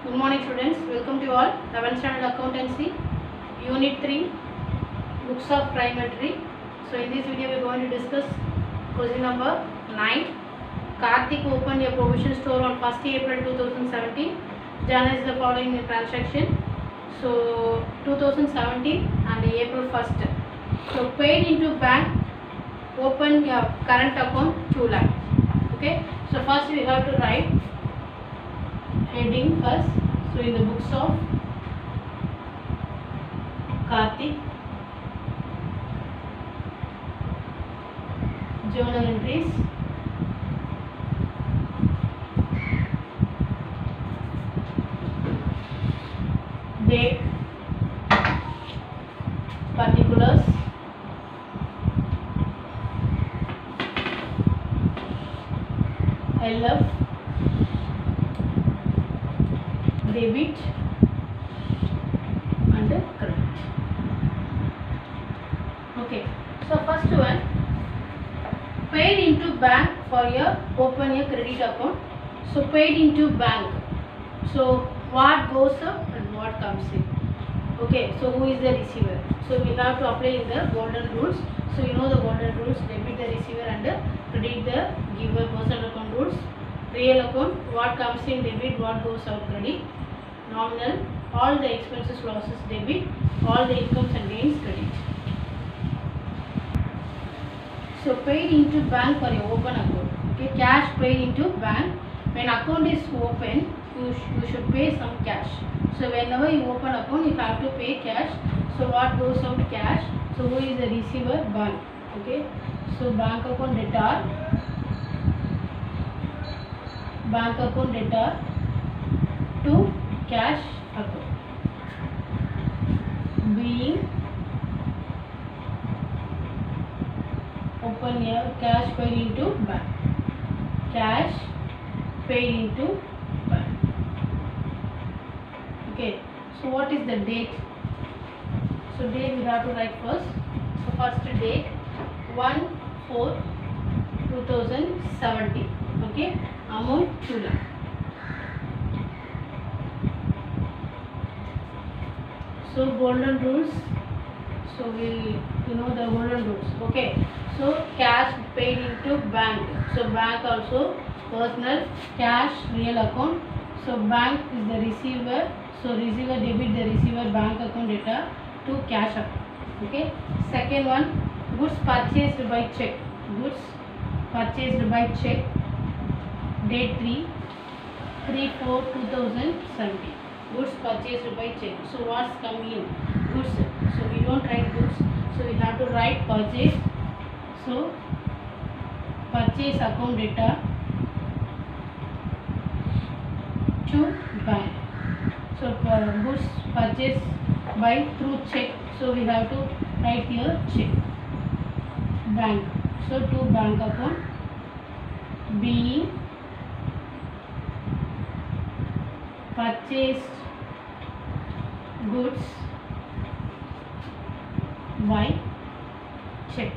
Good morning students, welcome to you all. 11th standard accountancy, unit 3, books of trigonometry. So in this video we are going to discuss question number 9. Karthik opened a provision store on 1st April 2017. Jana is the following transaction. So 2017 and April 1st. So paid into bank, open your current account 2 lakh. Okay. So first we have to write heading first. So in the books of Karthik, journal entries, date, particulars, LF, debit and credit. Okay, so first one, paid into bank for your open a credit account. So paid into bank. So what goes up and what comes in. Okay, so who is the receiver? So we have to apply in the golden rules. So you know the golden rules: debit the receiver and credit the giver. Personal account rules. Real account, what comes in debit, what goes out credit. Nominal, all the expenses losses debit, all the incomes and gains credit. So paid into bank for your open account. Okay, cash paid into bank. When account is open, you should pay some cash. So whenever you open account, you have to pay cash. So what goes out cash? So who is the receiver? Bank. Okay. So bank account debtor. Bank account debtor to cash account. Being open here, cash paid into bank. Cash paid into bank. Okay, so what is the date? So date we have to write first. So first date 1/4/2017. Okay, amount 2 lakh. So golden rules. So you know the golden rules. Okay. So cash paid into bank. So bank also personal, cash real account. So bank is the receiver. So receiver debit the receiver bank account data to cash account. Okay. Second one, goods purchased by check. Goods purchased by check. Date 3/4/2017. Goods purchased by check. So what's coming in? Goods. So we don't write goods. So we have to write purchase. So purchase account data to bank. So goods purchased by through check. So we have to write here check. Bank. So to bank account being purchased goods by check.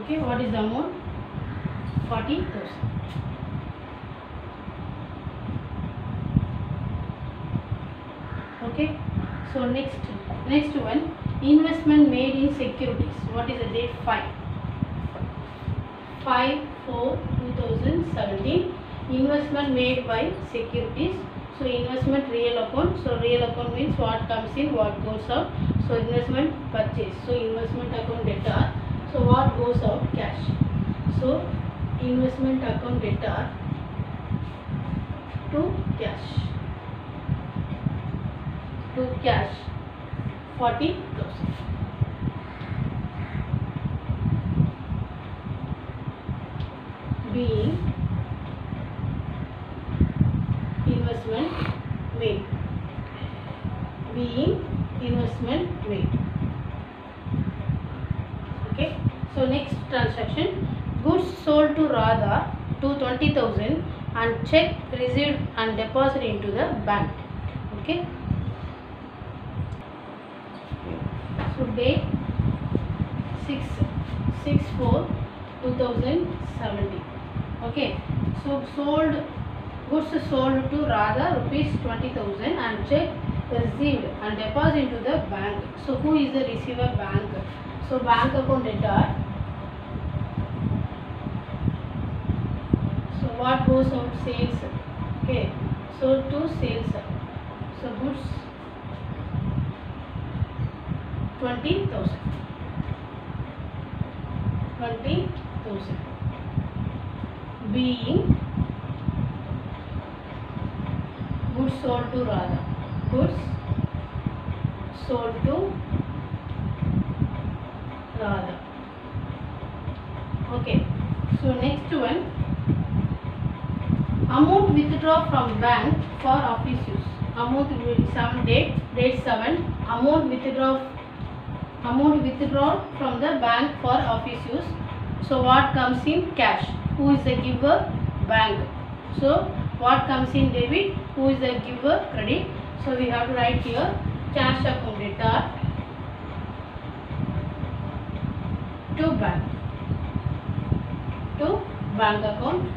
Okay, what is the amount? 40,000. Okay, so next one, investment made in securities. What is the date? 5/4/2017. Investment made by securities. So investment real account. So real account means what comes in, what goes out. So investment purchase. So investment account debtor. So what goes out? Cash. So investment account debtor to cash. To cash 40,000. Being investment made. Being investment made. Okay. So next transaction, goods sold to Radha to 20,000 and check received and deposited into the bank. Okay. So date 6/4/2017. Okay, so sold goods sold to Radha rupees 20,000 and check received and deposited into the bank. So who is the receiver? Bank. So bank account debtor. So what goes out? Sales. Okay. Sold to sales. So goods 20,000. 20,000. Being goods sold to Radha. Goods sold to Radha. Okay. So next one, amount withdraw from bank for office use. Amount some date 7. Amount withdraw from the bank for office use. So what comes in? Cash. Who is the giver? Bank. So what comes in? Debit. Who is the giver? Credit. So we have to write here cash account debtor to bank. To bank account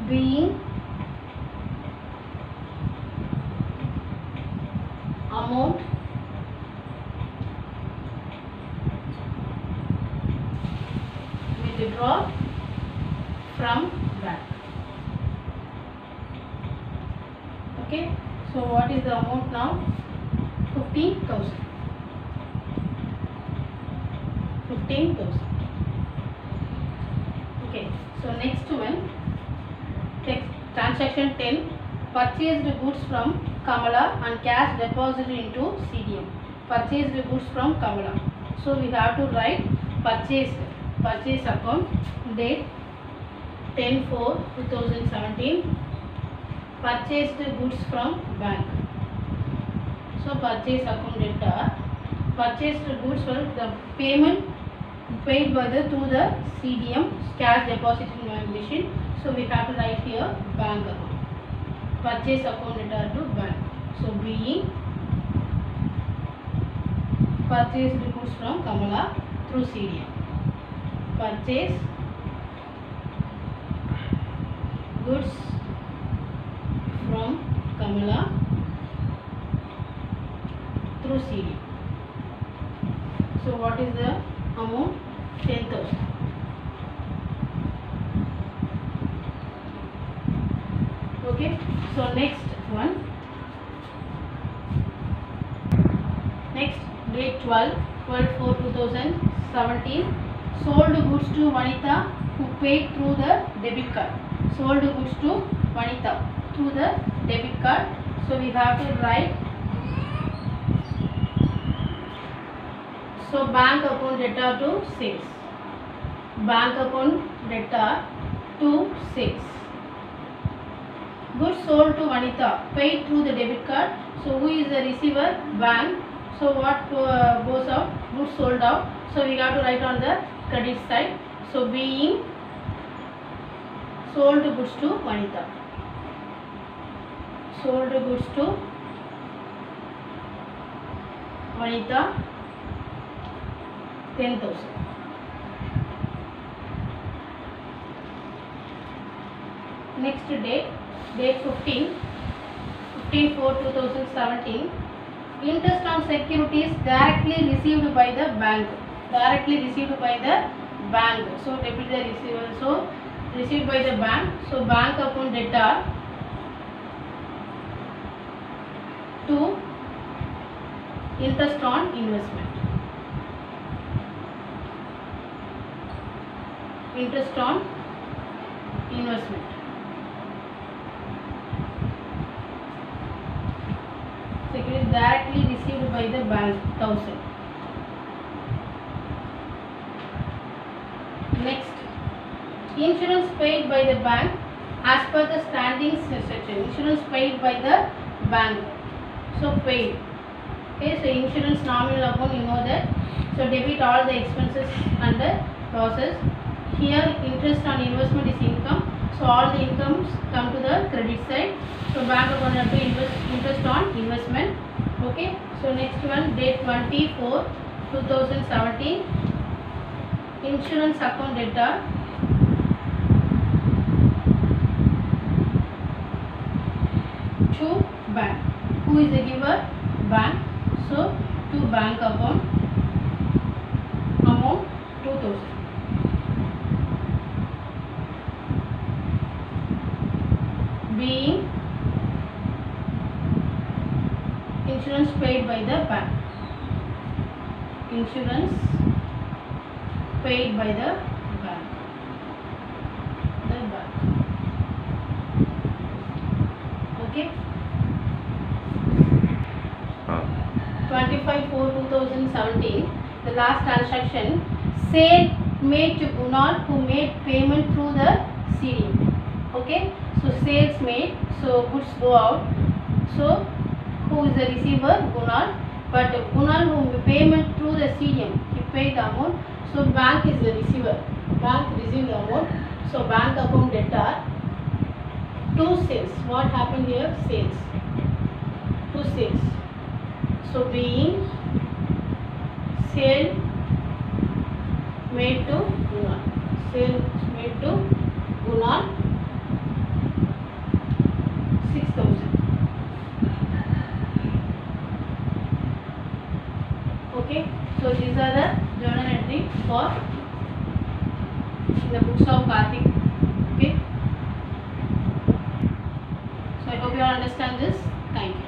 being amount withdraw from bank. Okay, so what is the amount now? 15,000. 15,000. Okay, so next one, transaction 10, purchased goods from Kamala and cash deposited into CDM. Purchased goods from Kamala. So we have to write purchase account date 10/4/2017. Purchased goods from bank. So purchase account debtor. Purchased goods for the payment paid by through the CDM, cash depositing machine. So we have to write here bank account. Purchase account debtor to bank. So being purchased goods from Kamala through CDM. Purchase goods from Kamala through CDM. So what is the amount? 10,000. Okay. So next one. Next date 12/4/2017. Sold goods to Vanitha who paid through the debit card. Sold goods to Vanitha through the debit card. So we have to write. So bank account debtor to sales. Bank account debtor to sales. Goods sold to Vanitha paid through the debit card. So who is the receiver? Bank. So what goes out? Goods sold out. So we have to write on the credit side. So being sold goods to Vanitha. Sold goods to Vanitha 10,000. Next date 15/4/2017. Interest on securities directly received by the bank. Directly received by the bank. So debit the receiver. So received by the bank. So bank account debtor to interest on investment. Interest on investment. Securities directly received by the bank 1,000. Next, insurance paid by the bank as per the standing section. Insurance paid by the bank. So paid. Okay, so insurance nominal account, you know that. So debit all the expenses and the losses. Here interest on investment is income. So all the incomes come to the credit side. So bank account have to invest interest on investment. Okay. So next one date 24/2017. Insurance account debtor to bank. Who is the giver? Bank. So to bank account amount 2000. Being insurance paid by the bank. Insurance paid by the bank. The bank. Okay. 25/4/2017. The last transaction. Sale made to Kunal, who made payment through the CDM. Okay. So sales made. So goods go out. So who is the receiver? Kunal. But Kunal who payment through the CDM. He paid the amount. So bank is the receiver. Bank received the amount. So bank account debtor. To sales. What happened here? Sales. To sales. So being sale made to Kunal. Sale made to Kunal 6,000. Okay. So these are the journal entry for the books of Karthik. Okay. So I hope you all understand this. Thank you.